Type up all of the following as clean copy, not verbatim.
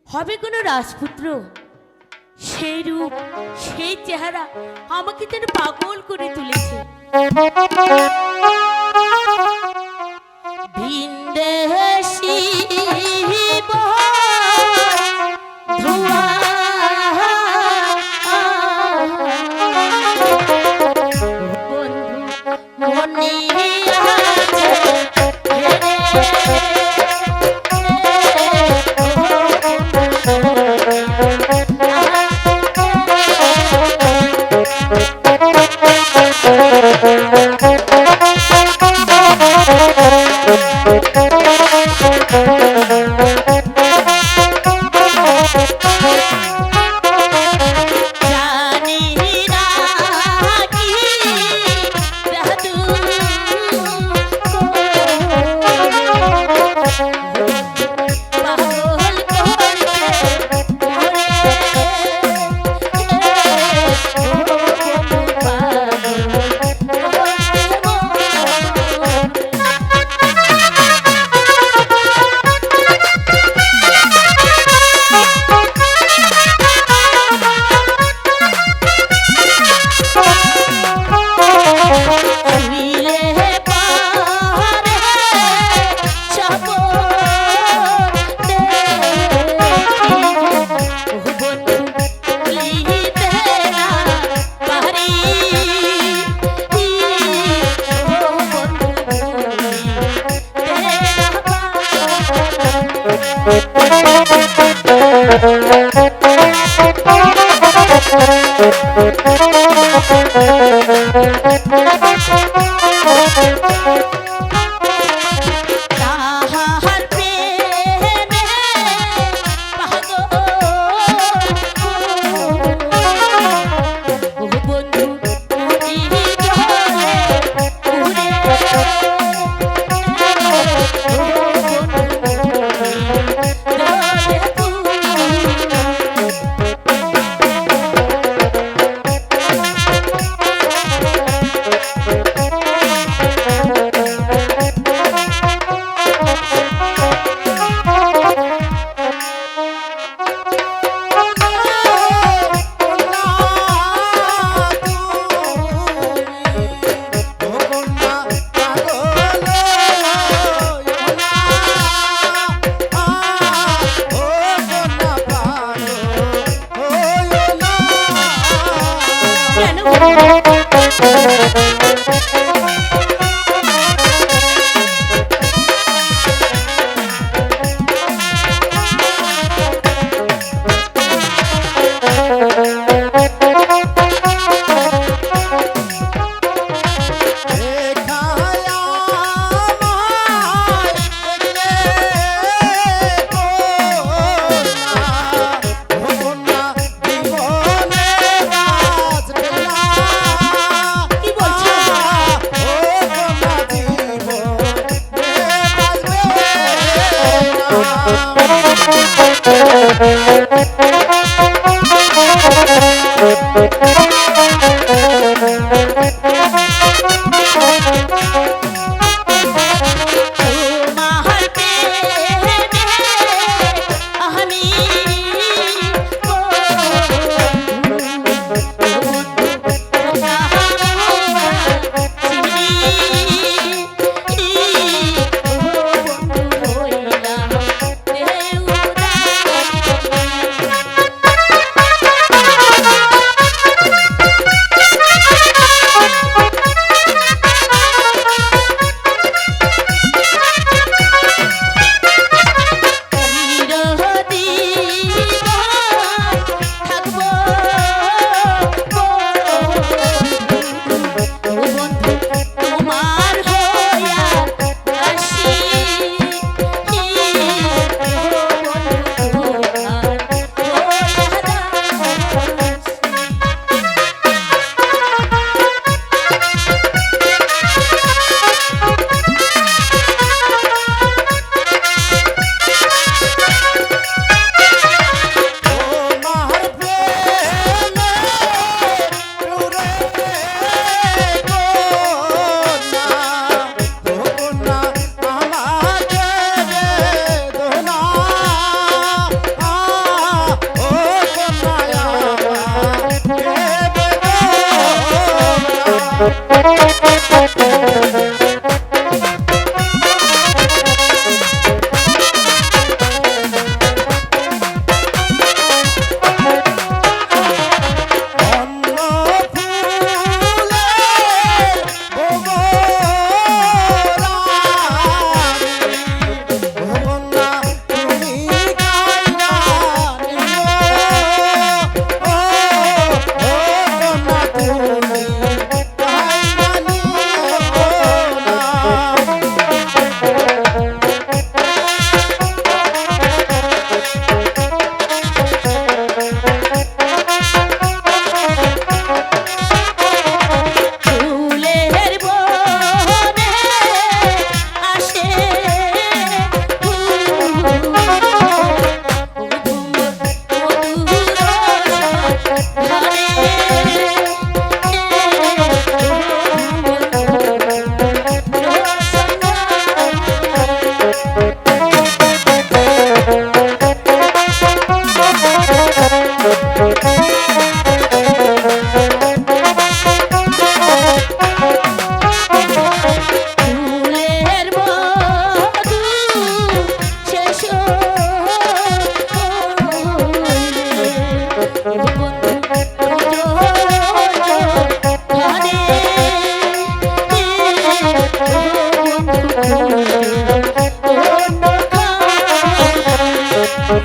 হবে কোনো রাজপুত্র। সেই রূপ সেই চেহারা আমাকে যেন পাগল করে তুলেছে। ভিনদেশি ধোঁয়া বন্ধু মনে শোনো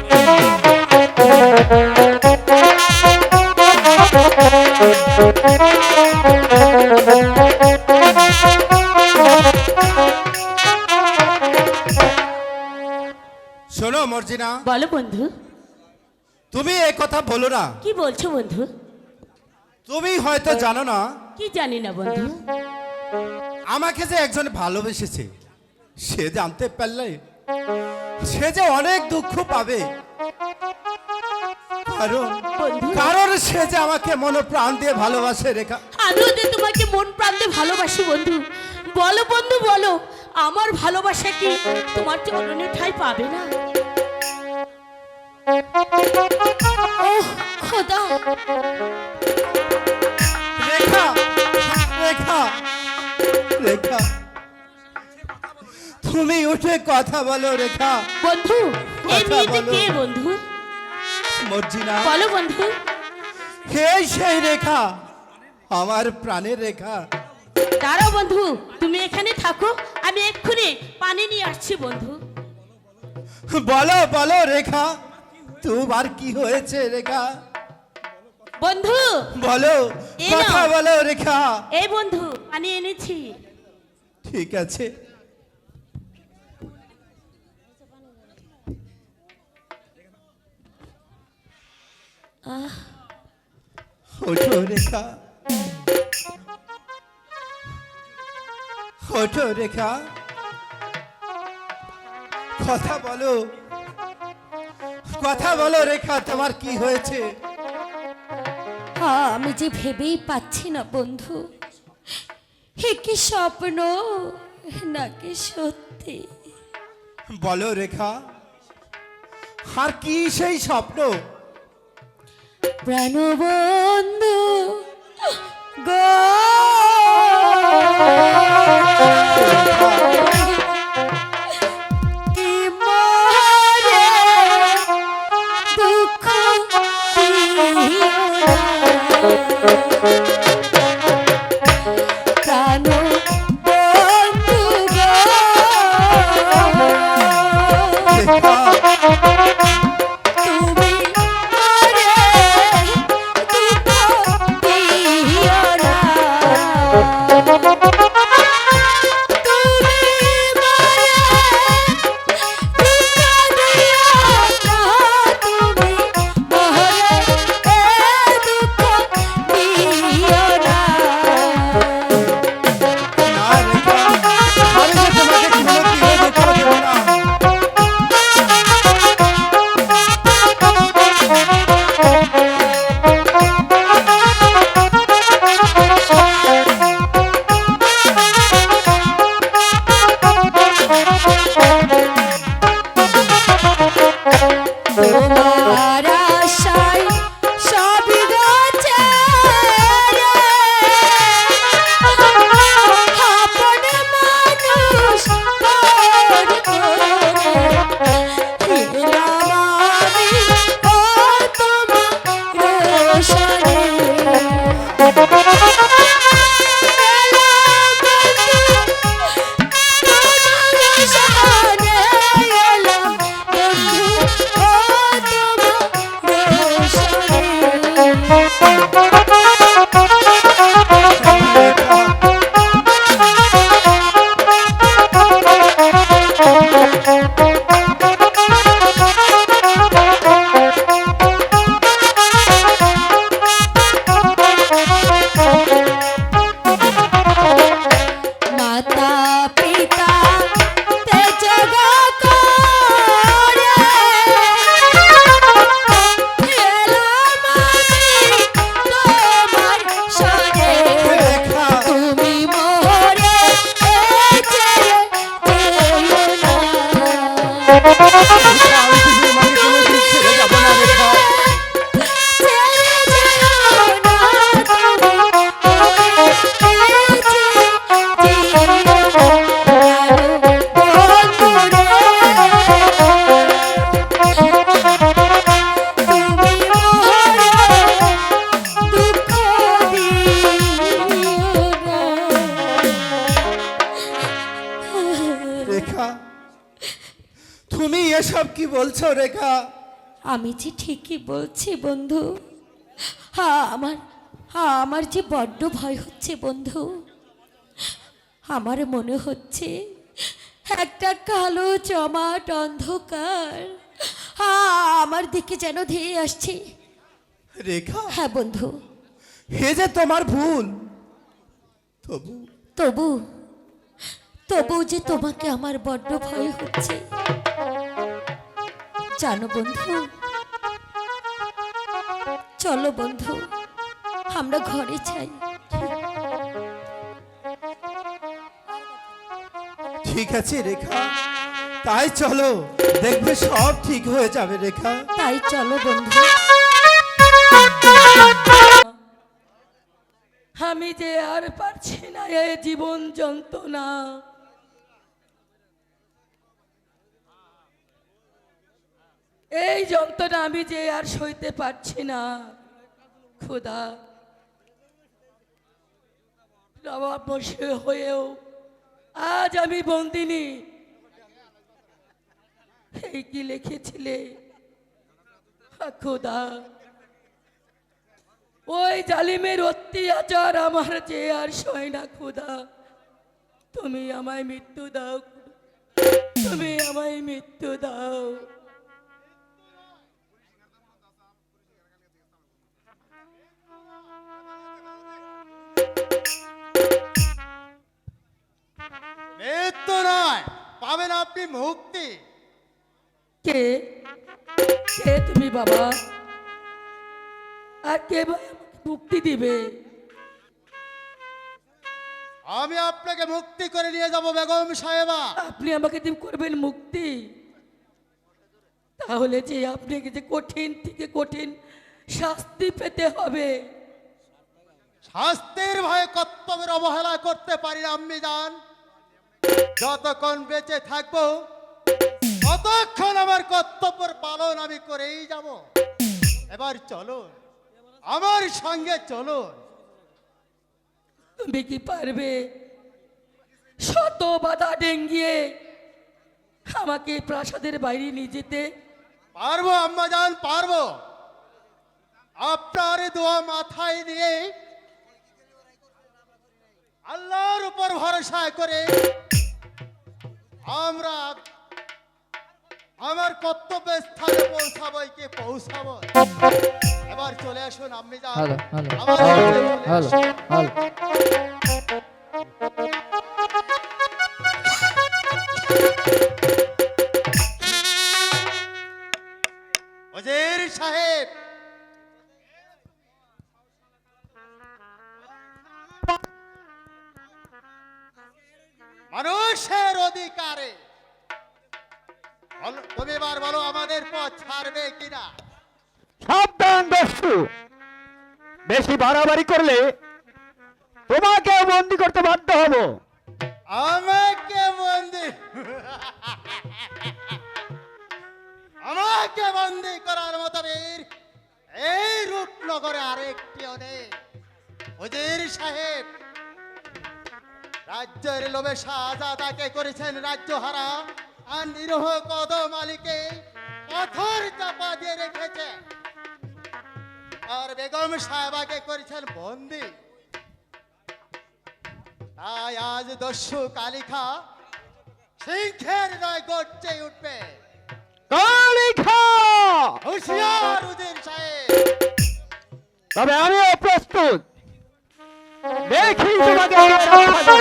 মর্জিনা, বলো বন্ধু। তুমি এই কথা বলো না। কি বলছো বন্ধু? তুমি হয়তো জানো না, কি জানি না বন্ধু। আমাকে যে একজন ভালোবেসেছে, সে জানতে পারলে সে যে অনেক দুঃখ পাবে। কারণ বন্ধু, কারণ সে যে আমাকে মন প্রাণ দিয়ে ভালোবাসে রেখা। আমিও যে তোমাকে মন প্রাণ দিয়ে ভালোবাসি বন্ধু। বলো বন্ধু বলো, আমার ভালোবাসা কি তোমার চরণে ঠাঁই পাবে না? ওহ খোদা, রেখা, রেখা, রেখা, তুমি উঠে কথা বলো রেখা। বন্ধু এই কথা মেয়েটা বলো। কে বন্ধু? মর্জিনা, বলো বন্ধু। এই সেই রেখা, আমার প্রাণের রেখা। দাঁড়াও বন্ধু, তুমি এখানে থাকো, আমি এক্ষুনি পানি নিয়ে আসছি বন্ধু। বলো বলো রেখা, তোমার কি হয়েছে রেখা? বন্ধু বলো, এই কথা নাও। বলো রেখা। এই বন্ধু পানি এনেছি। ঠিক আছে, আহ ওঠো রেখা, ওঠো রেখা, কথা বলো, কথা বলো রেখা, তোমার কি হয়েছে? আমি যে ভেবেই পাচ্ছি না বন্ধু, হে কি স্বপ্ন নাকি সত্যি? বলো রেখা, আর কি সেই স্বপ্ন? প্রাণবন্ধু গো, কি মরে দুঃখ দিও না। প্রাণবন্ধু গো, রেখা, তুমি মরে দুঃখ দিও না। তুমি মরে দুঃখ দিও না। তুমি মরে দুঃখ দিও না। না রেখা, আমি যে তোমাকে কোনোদিনও দুঃখ দেব না। তোমার আশায় সব গেছে রে, আপন মানুষ পর করে এলাম আমি ও তোমার রোশনে। মাতা পিতা তে জগা করে বলছো রেখা? আমি যে ঠিকই বলছি বন্ধু। আমার যে বড্ড ভয় হচ্ছে বন্ধু। আমার মনে হচ্ছে একটা কালো জমাট অন্ধকার আমার দিকে যেন ধেয়ে আসছে। রেখা, হ্যাঁ বন্ধু। হে যে তোমার ভুল, তবু তবু তবু যে তোমাকে আমার বড্ড ভয় হচ্ছে জানো বন্ধু। চলো বন্ধু আমরা ঘরে যাই। ঠিক আছে রেখা, তাই চলো, দেখবে সব ঠিক হয়ে যাবে রেখা। তাই চলো বন্ধু। আমি যে আর পারছি না এই জীবন যন্ত্রণা। এই যন্ত্রণা আমি যে আর সইতে পারছি না। খোদা, নবাব বসে হয়েও আজ আমি বন্দিনী। এই কি লিখেছিলে খোদা? ওই জালিমের অত্যাচার আমার যে আর সয় না। খোদা, তুমি আমায় মৃত্যু দাও, তুমি আমায় মৃত্যু দাও। মৃত্যু নয়, পাবেন আপনি মুক্তি। কে কে তুমি বাবা? আর কে ভাই আমাকে মুক্তি দিবে? আমি আপনাকে মুক্তি করে নিয়ে যাব বেগম সাহেবা। আপনি আমাকে করবেন মুক্তি? তাহলে যে আপনাকে যে কঠিন থেকে কঠিন শাস্তি পেতে হবে। শাস্তির ভয়ে কর্তব্যের অবহেলা করতে পারি না আম্মি জান। যতক্ষণ বেঁচে থাকবো ততক্ষণ আমার কর্তব্যের পালন আমি করেই যাব। এবার চলুন, আমার সঙ্গে চলুন। তুমি কি পারবে শত বাধা ডেঙ্গিয়ে আমাকে প্রাসাদের বাইরে নিয়ে যেতে? পারবো আম্মা জান, পারবো। আপনার দোয়া মাথায় নিয়ে আল্লাহর উপর ভরসা করে আমরা আমার কর্তব্য স্থানে পৌঁছাবো কি পৌঁছাবো। এবার চলে আসুন আম্মি জান, আমার সঙ্গে চলে আসুন। ওজির সাহেব, মানুষের অধিকারে তুমি এবার বলো আমাদের পথ ছাড়বে কিনা? সাবধান দস্যু, বেশি বাড়াবাড়ি করলে তোমাকে বন্দি করতে বাধ্য হব। আমাকে বন্দি আমাকে বন্দি করার মতো বীর এই রূপনগরে আরেকটিও নেই। ওজির সাহেব, রাজ্যের লোভে শাহজাদাকে করেছেন রাজ্যহারা, আর নিরহ কদম আলীকে পাথর চাপা দিয়ে রেখেছে, আর বেগম সাহেবাকে করেছেন বন্দি। তাই আজ দস্যু কালিখা সিংহের নয় গর্জে উঠবে। কালিখা! হুঁশিয়ার উজির সাহেব। তবে আমিও প্রস্তুত, দেখি তোমাকে কে রক্ষা করে।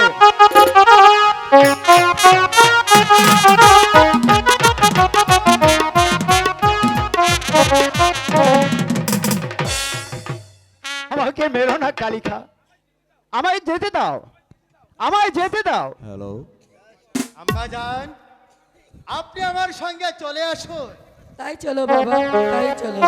আমাকে মেরো না কালিখা, আমায় যেতে দাও, আমায় যেতে দাও। হ্যালো, আম্মা জান, আপনি আমার সঙ্গে চলে আসুন। তাই চলো বাবা, তাই চলো।